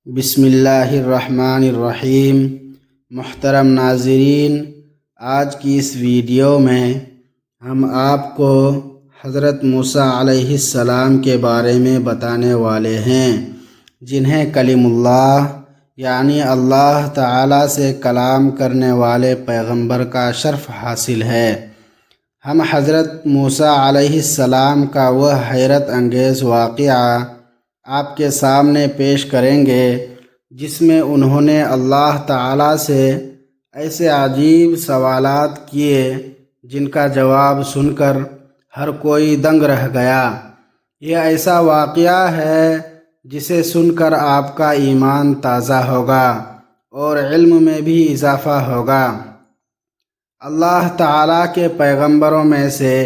بسم اللہ الرحمن الرحیم۔ محترم ناظرین، آج کی اس ویڈیو میں ہم آپ کو حضرت موسیٰ علیہ السلام کے بارے میں بتانے والے ہیں، جنہیں کلیم اللہ یعنی اللہ تعالیٰ سے کلام کرنے والے پیغمبر کا شرف حاصل ہے۔ ہم حضرت موسیٰ علیہ السلام کا وہ حیرت انگیز واقعہ آپ کے سامنے پیش کریں گے جس میں انہوں نے اللہ تعالیٰ سے ایسے عجیب سوالات کیے جن کا جواب سن کر ہر کوئی دنگ رہ گیا۔ یہ ایسا واقعہ ہے جسے سن کر آپ کا ایمان تازہ ہوگا اور علم میں بھی اضافہ ہوگا۔ اللہ تعالیٰ کے پیغمبروں میں سے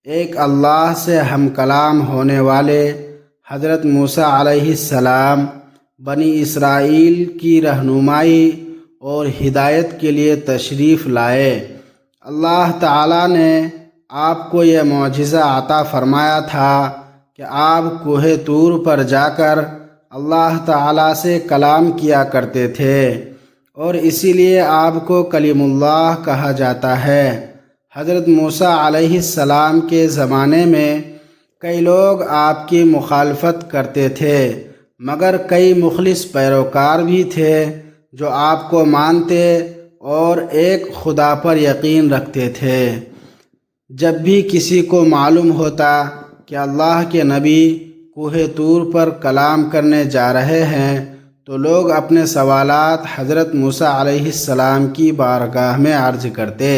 ایک اللہ سے ہم کلام ہونے والے حضرت موسیٰ علیہ السلام بنی اسرائیل کی رہنمائی اور ہدایت کے لیے تشریف لائے۔ اللہ تعالیٰ نے آپ کو یہ معجزہ عطا فرمایا تھا کہ آپ کوہ طور پر جا کر اللہ تعالیٰ سے کلام کیا کرتے تھے، اور اسی لیے آپ کو کلیم اللہ کہا جاتا ہے۔ حضرت موسیٰ علیہ السلام کے زمانے میں کئی لوگ آپ کی مخالفت کرتے تھے، مگر کئی مخلص پیروکار بھی تھے جو آپ کو مانتے اور ایک خدا پر یقین رکھتے تھے۔ جب بھی کسی کو معلوم ہوتا کہ اللہ کے نبی کوہ طور پر کلام کرنے جا رہے ہیں تو لوگ اپنے سوالات حضرت موسیٰ علیہ السلام کی بارگاہ میں عرض کرتے،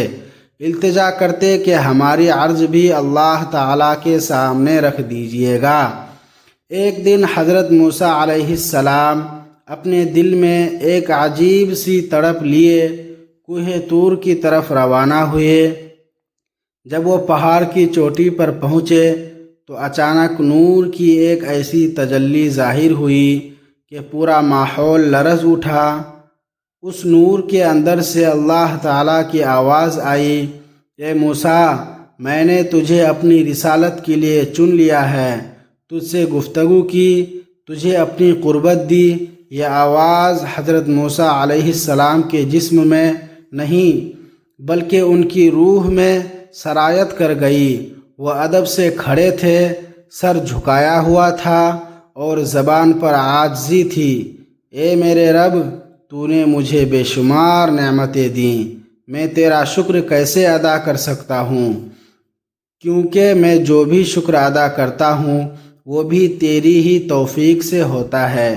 التجا کرتے کہ ہماری عرض بھی اللہ تعالیٰ کے سامنے رکھ دیجیے گا۔ ایک دن حضرت موسیٰ علیہ السلام اپنے دل میں ایک عجیب سی تڑپ لیے کوہ طور کی طرف روانہ ہوئے۔ جب وہ پہاڑ کی چوٹی پر پہنچے تو اچانک نور کی ایک ایسی تجلی ظاہر ہوئی کہ پورا ماحول لرز اٹھا۔ اس نور کے اندر سے اللہ تعالیٰ کی آواز آئی، اے موسیٰ، میں نے تجھے اپنی رسالت کے لیے چن لیا ہے، تجھ سے گفتگو کی، تجھے اپنی قربت دی۔ یہ آواز حضرت موسیٰ علیہ السلام کے جسم میں نہیں بلکہ ان کی روح میں سرایت کر گئی۔ وہ ادب سے کھڑے تھے، سر جھکایا ہوا تھا اور زبان پر عاجزی تھی۔ اے میرے رب، تو نے مجھے بے شمار نعمتیں دیں، میں تیرا شکر کیسے ادا کر سکتا ہوں، کیونکہ میں جو بھی شکر ادا کرتا ہوں وہ بھی تیری ہی توفیق سے ہوتا ہے۔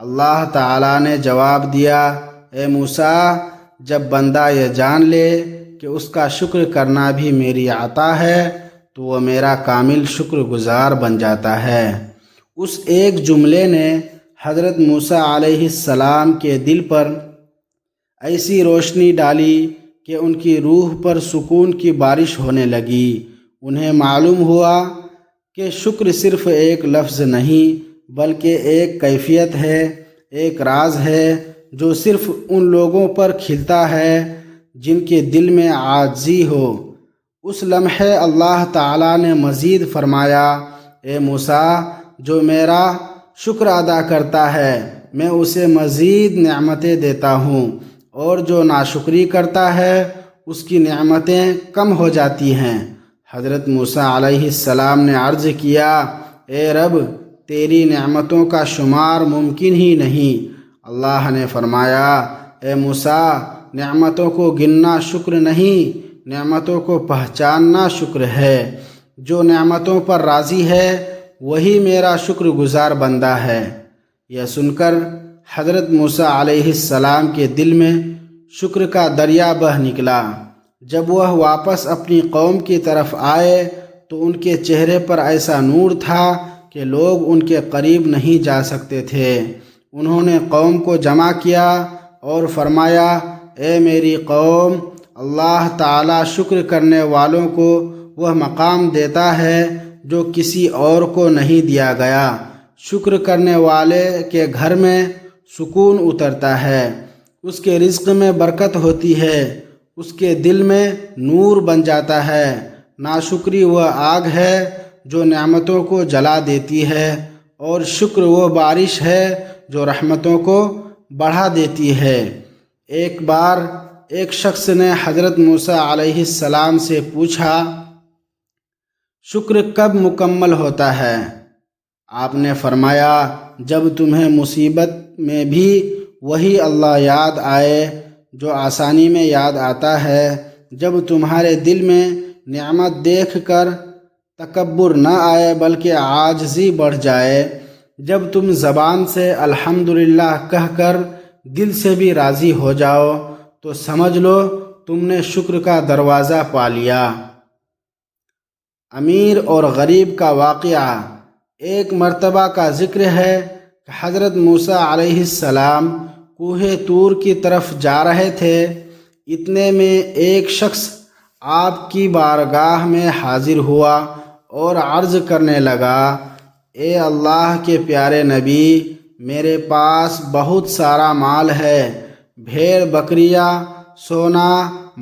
اللہ تعالیٰ نے جواب دیا، اے موسیٰ، جب بندہ یہ جان لے کہ اس کا شکر کرنا بھی میری عطا ہے تو وہ میرا کامل شکر گزار بن جاتا ہے۔ اس ایک جملے نے حضرت موسیٰ علیہ السلام کے دل پر ایسی روشنی ڈالی کہ ان کی روح پر سکون کی بارش ہونے لگی۔ انہیں معلوم ہوا کہ شکر صرف ایک لفظ نہیں بلکہ ایک کیفیت ہے، ایک راز ہے جو صرف ان لوگوں پر کھلتا ہے جن کے دل میں عاجزی ہو۔ اس لمحے اللہ تعالیٰ نے مزید فرمایا، اے موسیٰ، جو میرا شکر ادا کرتا ہے میں اسے مزید نعمتیں دیتا ہوں، اور جو ناشکری کرتا ہے اس کی نعمتیں کم ہو جاتی ہیں۔ حضرت موسیٰ علیہ السلام نے عرض کیا، اے رب، تیری نعمتوں کا شمار ممکن ہی نہیں۔ اللہ نے فرمایا، اے موسیٰ، نعمتوں کو گننا شکر نہیں، نعمتوں کو پہچاننا شکر ہے۔ جو نعمتوں پر راضی ہے وہی میرا شکر گزار بندہ ہے۔ یہ سن کر حضرت موسیٰ علیہ السلام کے دل میں شکر کا دریا بہہ نکلا۔ جب وہ واپس اپنی قوم کی طرف آئے تو ان کے چہرے پر ایسا نور تھا کہ لوگ ان کے قریب نہیں جا سکتے تھے۔ انہوں نے قوم کو جمع کیا اور فرمایا، اے میری قوم، اللہ تعالیٰ شکر کرنے والوں کو وہ مقام دیتا ہے جو کسی اور کو نہیں دیا گیا۔ شکر کرنے والے کے گھر میں سکون اترتا ہے، اس کے رزق میں برکت ہوتی ہے، اس کے دل میں نور بن جاتا ہے۔ ناشکری وہ آگ ہے جو نعمتوں کو جلا دیتی ہے، اور شکر وہ بارش ہے جو رحمتوں کو بڑھا دیتی ہے۔ ایک بار ایک شخص نے حضرت موسیٰ علیہ السلام سے پوچھا، شکر کب مکمل ہوتا ہے؟ آپ نے فرمایا، جب تمہیں مصیبت میں بھی وہی اللہ یاد آئے جو آسانی میں یاد آتا ہے، جب تمہارے دل میں نعمت دیکھ کر تکبر نہ آئے بلکہ عاجزی بڑھ جائے، جب تم زبان سے الحمدللہ کہہ کر دل سے بھی راضی ہو جاؤ، تو سمجھ لو تم نے شکر کا دروازہ پا لیا۔ امیر اور غریب کا واقعہ۔ ایک مرتبہ کا ذکر ہے کہ حضرت موسیٰ علیہ السلام کوہ طور کی طرف جا رہے تھے، اتنے میں ایک شخص آپ کی بارگاہ میں حاضر ہوا اور عرض کرنے لگا، اے اللہ کے پیارے نبی، میرے پاس بہت سارا مال ہے، بھیڑ بکریاں، سونا،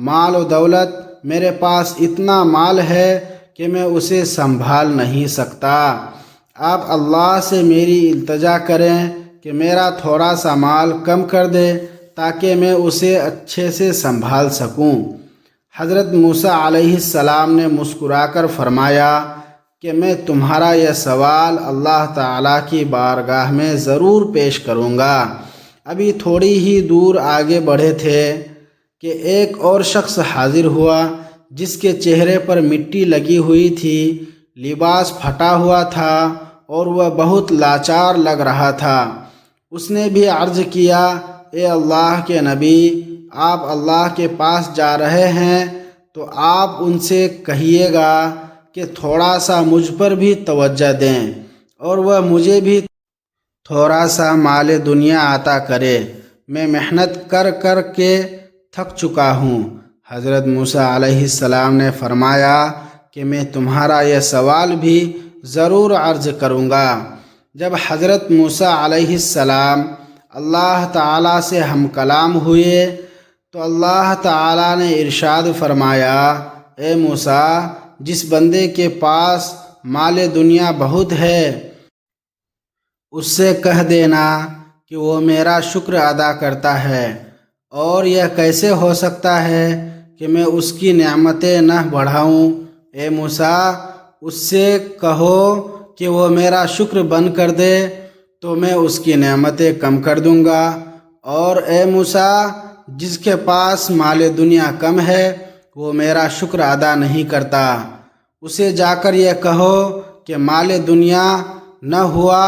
مال و دولت، میرے پاس اتنا مال ہے کہ میں اسے سنبھال نہیں سکتا۔ آپ اللہ سے میری التجا کریں کہ میرا تھوڑا سا مال کم کر دے تاکہ میں اسے اچھے سے سنبھال سکوں۔ حضرت موسیٰ علیہ السلام نے مسکرا کر فرمایا کہ میں تمہارا یہ سوال اللہ تعالیٰ کی بارگاہ میں ضرور پیش کروں گا۔ ابھی تھوڑی ہی دور آگے بڑھے تھے کہ ایک اور شخص حاضر ہوا جس کے چہرے پر مٹی لگی ہوئی تھی، لباس پھٹا ہوا تھا اور وہ بہت لاچار لگ رہا تھا۔ اس نے بھی عرض کیا، اے اللہ کے نبی، آپ اللہ کے پاس جا رہے ہیں تو آپ ان سے کہیے گا کہ تھوڑا سا مجھ پر بھی توجہ دیں اور وہ مجھے بھی تھوڑا سا مال دنیا عطا کرے، میں محنت کر کر کے تھک چکا ہوں۔ حضرت موسیٰ علیہ السلام نے فرمایا کہ میں تمہارا یہ سوال بھی ضرور عرض کروں گا۔ جب حضرت موسیٰ علیہ السلام اللہ تعالیٰ سے ہم کلام ہوئے تو اللہ تعالیٰ نے ارشاد فرمایا، اے موسیٰ، جس بندے کے پاس مال دنیا بہت ہے اس سے کہہ دینا کہ وہ میرا شکر ادا کرتا ہے، اور یہ کیسے ہو سکتا ہے کہ میں اس کی نعمتیں نہ بڑھاؤں؟ اے موسیٰ، اس سے کہو کہ وہ میرا شکر بند کر دے تو میں اس کی نعمتیں کم کر دوں گا، اور اے موسیٰ، جس کے پاس مال دنیا کم ہے وہ میرا شکر ادا نہیں کرتا، اسے جا کر یہ کہو کہ مال دنیا نہ ہوا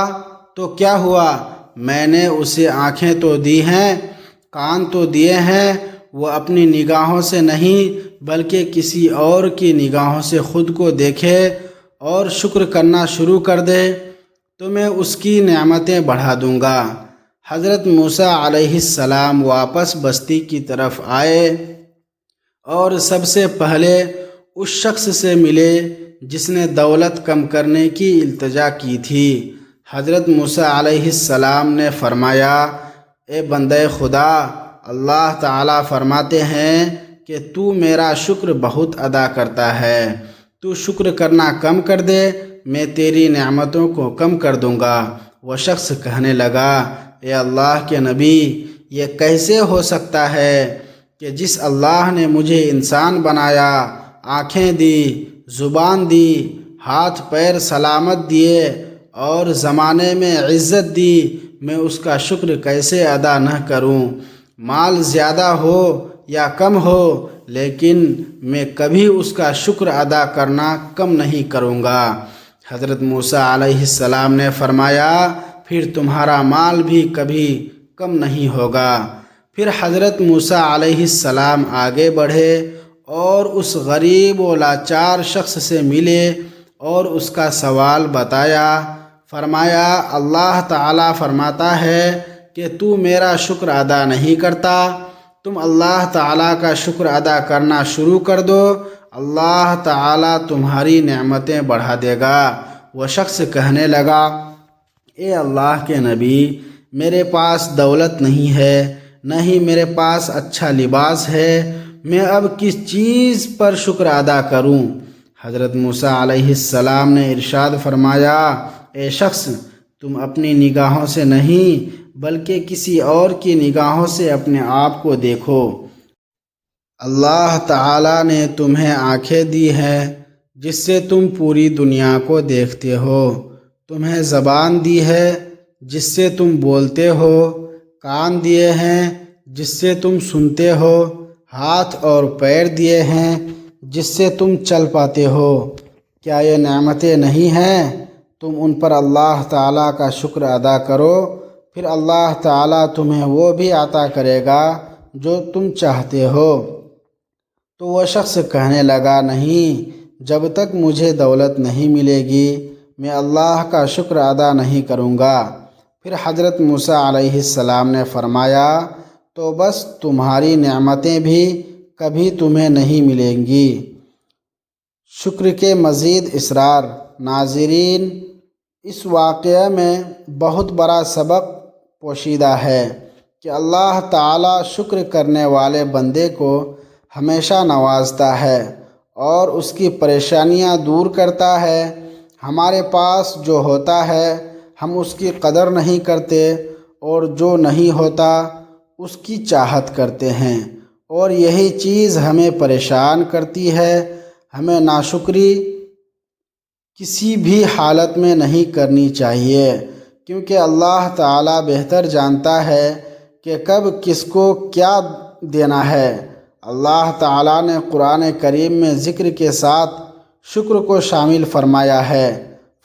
تو کیا ہوا، میں نے اسے آنکھیں تو دی ہیں، کان تو دیے ہیں، وہ اپنی نگاہوں سے نہیں بلکہ کسی اور کی نگاہوں سے خود کو دیکھے اور شکر کرنا شروع کر دے تو میں اس کی نعمتیں بڑھا دوں گا۔ حضرت موسیٰ علیہ السلام واپس بستی کی طرف آئے اور سب سے پہلے اس شخص سے ملے جس نے دولت کم کرنے کی التجا کی تھی۔ حضرت موسیٰ علیہ السلام نے فرمایا، اے بندے خدا، اللہ تعالیٰ فرماتے ہیں کہ تو میرا شکر بہت ادا کرتا ہے، تو شکر کرنا کم کر دے، میں تیری نعمتوں کو کم کر دوں گا۔ وہ شخص کہنے لگا، اے اللہ کے نبی، یہ کیسے ہو سکتا ہے کہ جس اللہ نے مجھے انسان بنایا، آنکھیں دی، زبان دی، ہاتھ پیر سلامت دیے اور زمانے میں عزت دی، میں اس کا شکر کیسے ادا نہ کروں؟ مال زیادہ ہو یا کم ہو، لیکن میں کبھی اس کا شکر ادا کرنا کم نہیں کروں گا۔ حضرت موسیٰ علیہ السلام نے فرمایا، پھر تمہارا مال بھی کبھی کم نہیں ہوگا۔ پھر حضرت موسیٰ علیہ السلام آگے بڑھے اور اس غریب و لاچار شخص سے ملے اور اس کا سوال بتایا۔ فرمایا، اللہ تعالیٰ فرماتا ہے کہ تو میرا شکر ادا نہیں کرتا، تم اللہ تعالیٰ کا شکر ادا کرنا شروع کر دو، اللہ تعالیٰ تمہاری نعمتیں بڑھا دے گا۔ وہ شخص کہنے لگا، اے اللہ کے نبی، میرے پاس دولت نہیں ہے، نہ ہی میرے پاس اچھا لباس ہے، میں اب کس چیز پر شکر ادا کروں؟ حضرت موسیٰ علیہ السلام نے ارشاد فرمایا، اے شخص، تم اپنی نگاہوں سے نہیں بلکہ کسی اور کی نگاہوں سے اپنے آپ کو دیکھو۔ اللہ تعالیٰ نے تمہیں آنکھیں دی ہیں جس سے تم پوری دنیا کو دیکھتے ہو، تمہیں زبان دی ہے جس سے تم بولتے ہو، کان دیے ہیں جس سے تم سنتے ہو، ہاتھ اور پیر دیے ہیں جس سے تم چل پاتے ہو۔ کیا یہ نعمتیں نہیں ہیں؟ تم ان پر اللہ تعالیٰ کا شکر ادا کرو، پھر اللہ تعالیٰ تمہیں وہ بھی عطا کرے گا جو تم چاہتے ہو۔ تو وہ شخص کہنے لگا، نہیں، جب تک مجھے دولت نہیں ملے گی میں اللہ کا شکر ادا نہیں کروں گا۔ پھر حضرت موسیٰ علیہ السلام نے فرمایا، تو بس تمہاری نعمتیں بھی کبھی تمہیں نہیں ملیں گی۔ شکر کے مزید اسرار۔ ناظرین، اس واقعہ میں بہت بڑا سبق پوشیدہ ہے کہ اللہ تعالیٰ شکر کرنے والے بندے کو ہمیشہ نوازتا ہے اور اس کی پریشانیاں دور کرتا ہے۔ ہمارے پاس جو ہوتا ہے ہم اس کی قدر نہیں کرتے اور جو نہیں ہوتا اس کی چاہت کرتے ہیں، اور یہی چیز ہمیں پریشان کرتی ہے۔ ہمیں ناشکری کسی بھی حالت میں نہیں کرنی چاہیے، کیونکہ اللہ تعالیٰ بہتر جانتا ہے کہ کب کس کو کیا دینا ہے۔ اللہ تعالیٰ نے قرآن کریم میں ذکر کے ساتھ شکر کو شامل فرمایا ہے۔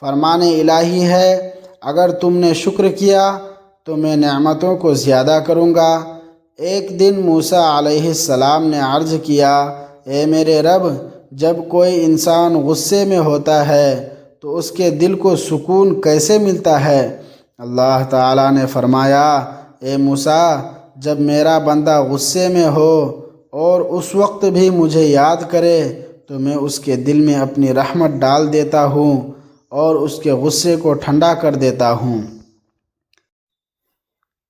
فرمان الہی ہے، اگر تم نے شکر کیا تو میں نعمتوں کو زیادہ کروں گا۔ ایک دن موسیٰ علیہ السلام نے عرض کیا، اے میرے رب، جب کوئی انسان غصے میں ہوتا ہے تو اس کے دل کو سکون کیسے ملتا ہے؟ اللہ تعالیٰ نے فرمایا، اے موسیٰ، جب میرا بندہ غصے میں ہو اور اس وقت بھی مجھے یاد کرے تو میں اس کے دل میں اپنی رحمت ڈال دیتا ہوں اور اس کے غصے کو ٹھنڈا کر دیتا ہوں۔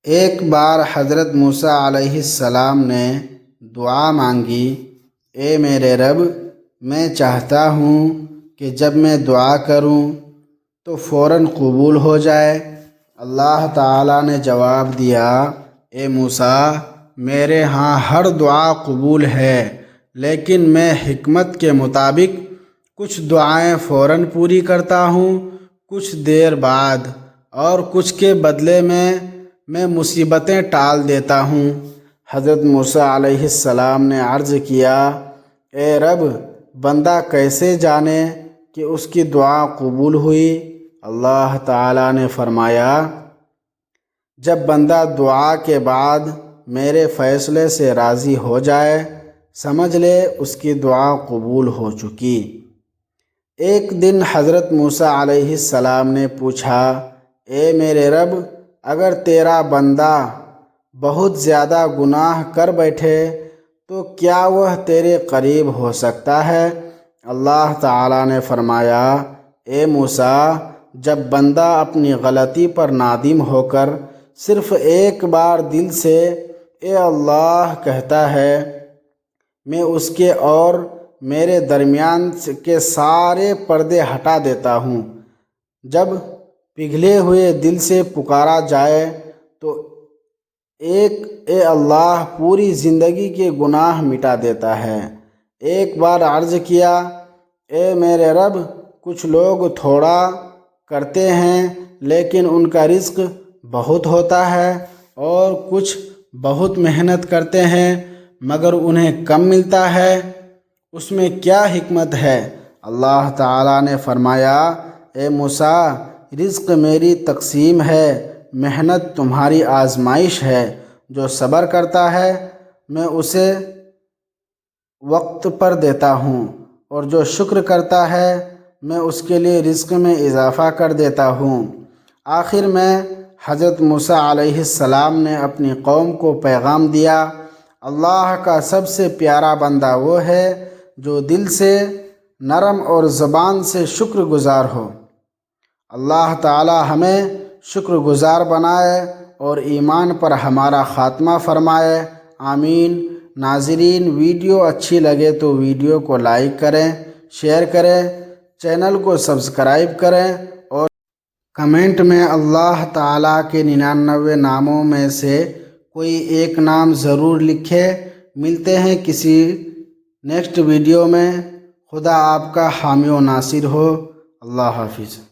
ایک بار حضرت موسیٰ علیہ السلام نے دعا مانگی، اے میرے رب، میں چاہتا ہوں کہ جب میں دعا کروں تو فوراً قبول ہو جائے۔ اللہ تعالیٰ نے جواب دیا، اے موسیٰ، میرے ہاں ہر دعا قبول ہے، لیکن میں حکمت کے مطابق کچھ دعائیں فوراً پوری کرتا ہوں، کچھ دیر بعد، اور کچھ کے بدلے میں مصیبتیں ٹال دیتا ہوں۔ حضرت موسیٰ علیہ السلام نے عرض کیا، اے رب، بندہ کیسے جانے کہ اس کی دعا قبول ہوئی؟ اللہ تعالیٰ نے فرمایا، جب بندہ دعا کے بعد میرے فیصلے سے راضی ہو جائے سمجھ لے اس کی دعا قبول ہو چکی۔ ایک دن حضرت موسیٰ علیہ السلام نے پوچھا، اے میرے رب، اگر تیرا بندہ بہت زیادہ گناہ کر بیٹھے تو کیا وہ تیرے قریب ہو سکتا ہے؟ اللہ تعالیٰ نے فرمایا، اے موسیٰ، جب بندہ اپنی غلطی پر نادم ہو کر صرف ایک بار دل سے اے اللہ کہتا ہے، میں اس کے اور میرے درمیان کے سارے پردے ہٹا دیتا ہوں۔ جب پگھلے ہوئے دل سے پکارا جائے تو ایک اے اللہ پوری زندگی کے گناہ مٹا دیتا ہے۔ ایک بار عرض کیا، اے میرے رب، کچھ لوگ تھوڑا کرتے ہیں لیکن ان کا رزق بہت ہوتا ہے، اور کچھ بہت محنت کرتے ہیں مگر انہیں کم ملتا ہے، اس میں کیا حکمت ہے؟ اللہ تعالیٰ نے فرمایا، اے موسیٰ، رزق میری تقسیم ہے، محنت تمہاری آزمائش ہے۔ جو صبر کرتا ہے میں اسے وقت پر دیتا ہوں، اور جو شکر کرتا ہے میں اس کے لیے رزق میں اضافہ کر دیتا ہوں۔ آخر میں حضرت موسیٰ علیہ السلام نے اپنی قوم کو پیغام دیا، اللہ کا سب سے پیارا بندہ وہ ہے جو دل سے نرم اور زبان سے شکر گزار ہو۔ اللہ تعالی ہمیں شکر گزار بنائے اور ایمان پر ہمارا خاتمہ فرمائے، آمین۔ ناظرین، ویڈیو اچھی لگے تو ویڈیو کو لائک کریں، شیئر کریں، چینل کو سبسکرائب کریں اور کمنٹ میں اللہ تعالیٰ کے 99 ناموں میں سے کوئی ایک نام ضرور لکھے۔ ملتے ہیں کسی نیکسٹ ویڈیو میں۔ خدا آپ کا حامی و ناصر ہو۔ اللہ حافظ۔